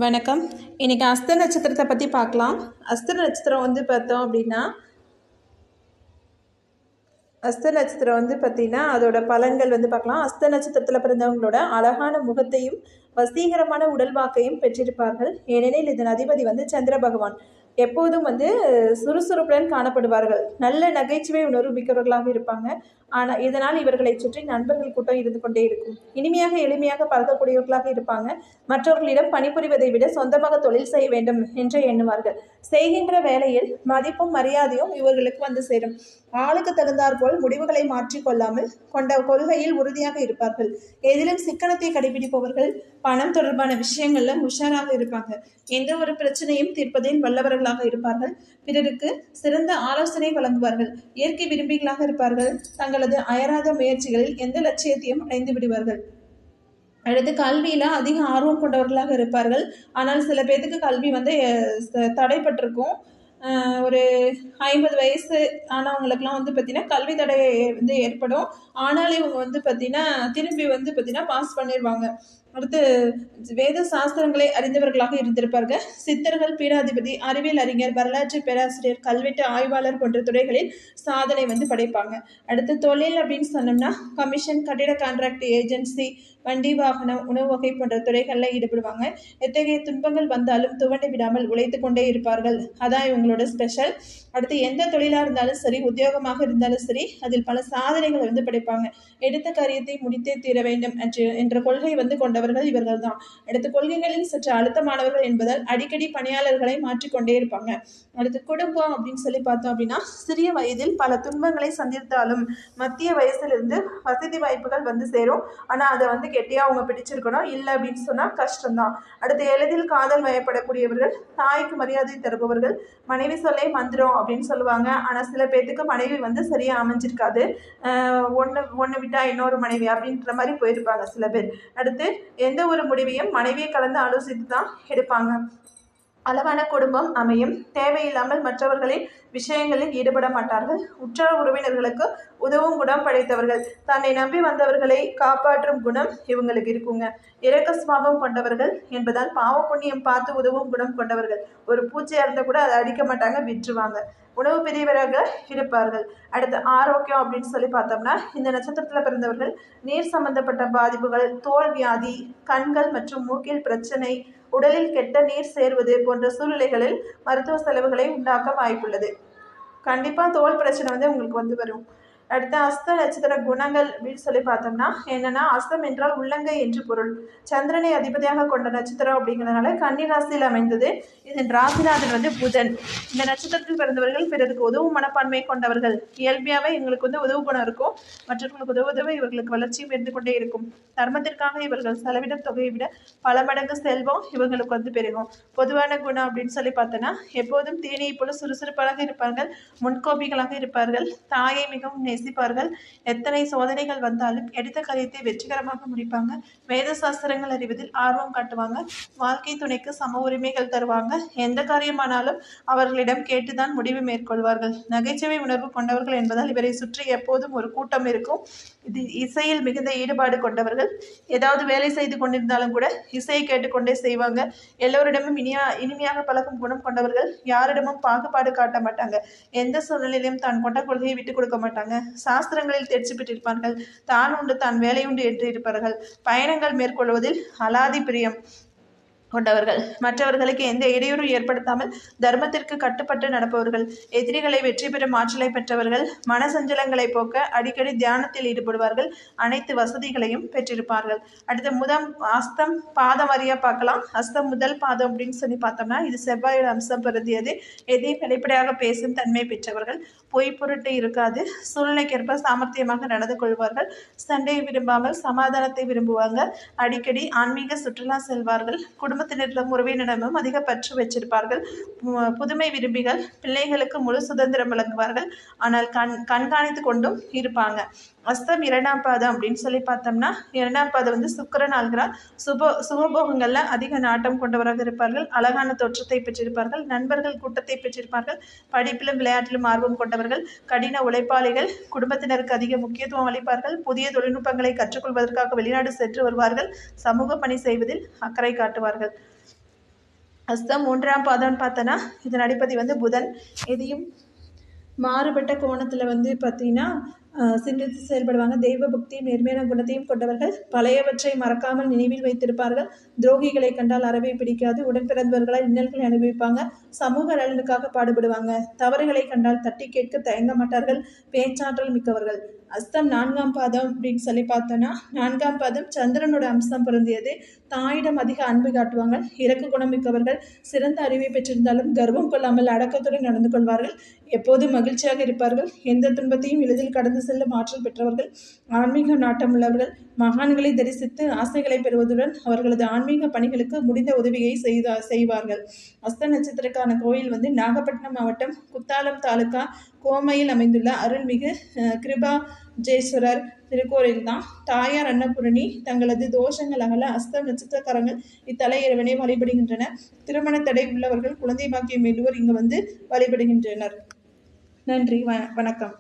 வணக்கம். இன்றைக்கி அஸ்த நட்சத்திரத்தை பற்றி பார்க்கலாம். அஸ்த நட்சத்திரம் பார்த்தோம் அப்படின்னா பார்த்திங்கன்னா அதோட பலன்கள் பார்க்கலாம். அஸ்த நட்சத்திரத்தில் பிறந்தவங்களோட அழகான முகத்தையும் வசீகரமான உடல்வாக்கையும் பெற்றிருப்பார்கள். ஏனெனில் இதன் அதிபதி சந்திர பகவான். எப்போதும் சுறுசுறுப்புடன் காணப்படுவார்கள். நல்ல நகைச்சுவை உணர்வு மிக்கவர்களாக இருப்பாங்க. ஆனால் இதனால் இவர்களை சுற்றி நண்பர்கள் கூட்டம் இருந்து கொண்டே இருக்கும். இனிமையாக எளிமையாக பழகக்கூடியவர்களாக இருப்பாங்க. மற்றவர்களிடம் பணிபுரிவதை விட சொந்தமாக தொழில் செய்ய வேண்டும் என்று எண்ணுவார்கள். செய்கின்ற வேலையில் மதிப்பும் மரியாதையும் இவர்களுக்கு சேரும். ஆளுக்கு தகுந்தாற்போல் முடிவுகளை மாற்றிக்கொள்ளாமல் கொண்ட கொள்கையில் உறுதியாக இருப்பார்கள். எதிலும் சிக்கனத்தை கடைபிடிப்பவர்கள். பணம் தொடர்பான விஷயங்கள்ல உஷாராக இருப்பாங்க. எந்த ஒரு பிரச்சனையும் தீர்ப்பதில் வல்லவர்களாக இருப்பார்கள். பிறருக்கு சிறந்த ஆலோசனை வழங்குவார்கள். இயற்கை விரும்பிகளாக இருப்பார்கள். தங்களது அயராத முயற்சிகளில் எந்த லட்சியத்தையும் அடைந்து விடுவார்கள். அடுத்து கல்வியில அதிக ஆர்வம் கொண்டவர்களாக இருப்பார்கள். ஆனால் சில பேருக்கு கல்வி தடைப்பட்டிருக்கும். ஒரு 50 வயசு ஆனவங்களுக்குலாம் பார்த்தீங்கன்னா கல்வி தடை ஏற்படும். ஆனாலும் இவங்க பார்த்தீங்கன்னா திரும்பி பார்த்தீங்கன்னா பாஸ் பண்ணிடுவாங்க. அடுத்து வேத சாஸ்திரங்களை அறிந்தவர்களாக இருந்திருப்பார்கள். சித்தர்கள், பீடாதிபதி, அறிவியல் அறிஞர், வரலாற்று பேராசிரியர், கல்வெட்டு ஆய்வாளர் போன்ற துறைகளில் சாதனை படைப்பாங்க. அடுத்து தொழில் அப்படின்னு சொன்னோம்னா கமிஷன், கட்டிட கான்ட்ராக்ட், ஏஜென்சி, வண்டி வாகனம், உணவு வகை போன்ற துறைகளில் ஈடுபடுவாங்க. எத்தகைய துன்பங்கள் வந்தாலும் துவண்டு விடாமல் உழைத்து கொண்டே இருப்பார்கள். அதான் இவங்களோட ஸ்பெஷல். அடுத்து எந்த தொழிலாக இருந்தாலும் சரி, உத்தியோகமாக இருந்தாலும் சரி, அதில் பல சாதனைகளை படைப்பாங்க. எடுத்த காரியத்தை முடித்தே தீர வேண்டும் என்ற கொள்கை கொண்டவர்கள் இவர்கள் தான். அடுத்து கொள்கைகளில் சற்று அழுத்தமானவர்கள் என்பதால் அடிக்கடி பணியாளர்களை மாற்றிக்கொண்டே இருப்பாங்க. அடுத்து குடும்பம் அப்படின்னு பார்த்தோம் அப்படின்னா சிறிய வயதில் பல துன்பங்களை சந்தித்தாலும் மத்திய வயசிலிருந்து வசதி வாய்ப்புகள் சேரும். ஆனால் அதை கெட்டியா அவங்க பிடிச்சிருக்கணும். இல்லை அப்படின்னு சொன்னா கஷ்டம்தான். அடுத்து எளிதில் காதல் வயப்படக்கூடியவர்கள். தாய்க்கு மரியாதை தருபவர்கள். மனைவி சொல்லே மந்திரம் அப்படின்னு சொல்லுவாங்க. ஆனா சில பேர்த்துக்கு மனைவி சரியா அமைஞ்சிருக்காது. ஒன்னு விட்டா இன்னொரு மனைவி அப்படின்ற மாதிரி போயிருப்பாங்க சில பேர். அடுத்து எந்த ஒரு முடிவையும் மனைவியை கலந்து ஆலோசித்து தான் எடுப்பாங்க. அளவான குடும்பம் அமையும். தேவையில்லாமல் மற்றவர்களின் விஷயங்களில் ஈடுபட மாட்டார்கள். உற்றார் உறவினர்களுக்கு உதவும் குணம் படைத்தவர்கள். தன்னை நம்பி வந்தவர்களை காப்பாற்றும் குணம் இவங்களுக்கு இருக்குங்க. இரக்க சுபாவம் கொண்டவர்கள் என்பதால் பாவ புண்ணியம் பார்த்து உதவும் குணம் கொண்டவர்கள். ஒரு பூச்சியா இருந்தா கூட அதை அடிக்க மாட்டாங்க, விட்டுருவாங்க. உணவு பிரிவராக இருப்பார்கள். அடுத்து ஆரோக்கியம் அப்படின்னு பார்த்தோம்னா இந்த நட்சத்திரத்தில் பிறந்தவர்கள் நீர் சம்பந்தப்பட்ட பாதிப்புகள், தோல் வியாதி, கண்கள் மற்றும் மூக்கில் பிரச்சனை, உடலில் கெட்ட நீர் சேர்வது போன்ற சூழ்நிலைகளில் மருத்துவ செலவுகளை உண்டாக்க வாய்ப்புள்ளது. கண்டிப்பா தோல் பிரச்சனை உங்களுக்கு வரும். அடுத்த அஸ்த நட்சத்திர குணங்கள் அப்படின்னு பார்த்தோம்னா என்னன்னா, அஸ்தம் என்றால் உள்ளங்கை என்று பொருள். சந்திரனை அதிபதியாக கொண்ட நட்சத்திரம் அப்படிங்கிறதுனால கன்னி ராசியில் அமைந்தது. இதன் ராசிநாதன் புதன். இந்த நட்சத்திரத்தில் பிறந்தவர்கள் பிறருக்கு உதவும் மனப்பான்மை கொண்டவர்கள். இயல்பியாவே இவங்களுக்கு உதவு குணம் இருக்கும். மற்றவர்களுக்கு உதவ இவர்களுக்கு வளர்ச்சியும் இருந்து கொண்டே இருக்கும். தர்மத்திற்காக இவர்கள் செலவிடும் தொகையை விட பல மடங்கு செல்வம் இவங்களுக்கு பெருகும். பொதுவான குணம் அப்படின்னு பார்த்தோன்னா எப்போதும் தேனியை போல சுறுசுறுப்பாக இருப்பார்கள். முன்கோபிகளாக இருப்பார்கள். தாயை மிகவும் நேசிப்பார்கள். எத்தனை சோதனைகள் வந்தாலும் எடுத்த காரியத்தை வெற்றிகரமாக முடிப்பாங்க. வேத சாஸ்திரங்கள் அறிவதில் ஆர்வம் காட்டுவாங்க. வாழ்க்கை துணைக்கு சம உரிமைகள் தருவாங்க. எந்த காரியமானாலும் அவர்களிடம் கேட்டுதான் முடிவு மேற்கொள்வார்கள். நகைச்சுவை உணர்வு கொண்டவர்கள் என்பதால் இவரை சுற்றி எப்போதும் ஒரு கூட்டம் இருக்கும். இது இசையில் மிகுந்த ஈடுபாடு கொண்டவர்கள். ஏதாவது வேலை செய்து கொண்டிருந்தாலும் கூட இசையை கேட்டுக்கொண்டே செய்வாங்க. எல்லோரிடமும் இனிமையாக பழகும் குணம் கொண்டவர்கள். யாரிடமும் பாகுபாடு காட்ட மாட்டாங்க. எந்த சூழ்நிலையிலும் தான் கொண்ட கொள்கையை விட்டுக் கொடுக்க மாட்டாங்க. சாஸ்திரங்களில் தேர்ச்சி பெற்றிருப்பார்கள். தான் உண்டு தான் வேலையுண்டு என்று இருப்பார்கள். பயணங்கள் மேற்கொள்வதில் அலாதி பிரியம் கொண்டவர்கள். மற்றவர்களுக்கு எந்த இடையூறும் ஏற்படுத்தாமல் தர்மத்திற்கு கட்டுப்பட்டு நடப்பவர்கள். எதிரிகளை வெற்றி பெறும் ஆற்றலை பெற்றவர்கள். மனசஞ்சலங்களை போக்க அடிக்கடி தியானத்தில் ஈடுபடுவார்கள். அனைத்து வசதிகளையும் பெற்றிருப்பார்கள். அடுத்து அஸ்தம் பாதம் அறியா பார்க்கலாம். அஸ்தம் முதல் பாதம் அப்படின்னு பார்த்தோம்னா இது செவ்வாயோட அம்சம் பொருந்தியது. எதையும் வெளிப்படையாக பேசும் தன்மை பெற்றவர்கள். பொய் பொருட்டு இருக்காது. சூழ்நிலைக்கேற்ப சாமர்த்தியமாக நடந்து கொள்வார்கள். சண்டையை விரும்பாமல் சமாதானத்தை விரும்புவாங்க. அடிக்கடி ஆன்மீக சுற்றுலா செல்வார்கள். குடும்பத்தினரிடம் உறவினரிடமும் அதிக பற்று வச்சிருப்பார்கள். புதுமை விரும்பிகள். பிள்ளைகளுக்கு முழு சுதந்திரம் வழங்குவார்கள். ஆனால் கண்காணித்து கொண்டும் இருப்பாங்க. அஸ்தம் 2ஆம் பாதம் அப்படின்னு பார்த்தோம்னா 2ஆம் பாதம் சுக்கிரன் ஆள்கிறார். சுகபோகங்கள்ல அதிக நாட்டம் கொண்டவராக இருப்பார்கள். அழகான தோற்றத்தை பெற்றிருப்பார்கள். நண்பர்கள் கூட்டத்தை பெற்றிருப்பார்கள். படிப்பிலும் விளையாட்டிலும் ஆர்வம் கொண்டவர்கள். கடின உழைப்பாளிகள். குடும்பத்தினருக்கு அதிக முக்கியத்துவம் அளிப்பார்கள். புதிய தொழில்நுட்பங்களை கற்றுக்கொள்வதற்காக வெளிநாடு சென்று வருவார்கள். சமூக பணி செய்வதில் அக்கறை காட்டுவார்கள். அஸ்தம் 3ஆம் பாதம்னு பார்த்தோன்னா இதன் அதிபதி வந்து புதன். எதையும் மாறுபட்ட கோணத்தில் வந்து பார்த்திங்கன்னா சிந்தித்து செயல்படுவாங்க. தெய்வ பக்தியும் நேர்மையான குணத்தையும் கொண்டவர்கள். பழையவற்றை மறக்காமல் நினைவில் வைத்திருப்பார்கள். துரோகிகளை கண்டால் அறவே பிடிக்காது. உடன் பிறந்தவர்களால் இன்னல்களை அனுபவிப்பாங்க. சமூக நலனுக்காக பாடுபடுவாங்க. தவறுகளை கண்டால் தட்டி கேட்க தயங்க மாட்டார்கள். பேச்சாற்றல் மிக்கவர்கள். அஸ்தம் 4ஆம் பாதம் அப்படின்னு சொல்லி பார்த்தோன்னா 4ஆம் பாதம் சந்திரனோட அம்சம் பொருந்தியது. தாயிடம் அதிக அன்பு காட்டுவாங்க. இறக்கு குணம் மிக்கவர்கள். சிறந்த அறிவை பெற்றிருந்தாலும் கர்வம் கொள்ளாமல் அடக்கத்துடன் நடந்து கொள்வார்கள். எப்போதும் மகிழ்ச்சியாக இருப்பார்கள். எந்த துன்பத்தையும் எளிதில் கடந்து செல்லும் ஆற்றல் பெற்றவர்கள். ஆன்மீக நாட்டம் உள்ளவர்கள். மகான்களை தரிசித்து ஆசைகளை பெறுவதுடன் அவர்களது ஆன்மீக பணிகளுக்கு முடிந்த உதவியை செய்வார்கள். அஸ்த நட்சத்திரக்கான கோயில் வந்து நாகப்பட்டினம் மாவட்டம் குத்தாலம் தாலுகா கோமையில் அமைந்துள்ள அருள்மிகு கிருபாஜேஸ்வரர் திருக்கோயில் தான். தாயார் அன்னபூரணி தங்களது தோஷங்கள் அகல அஸ்த நட்சத்திரக்காரங்கள் இத்தலை இறைவனை வழிபடுகின்றனர். திருமண தடை உள்ளவர்கள், குழந்தை பாக்கியம் உள்ளவர் இங்கு வந்து வழிபடுகின்றனர். நன்றி, வணக்கம்.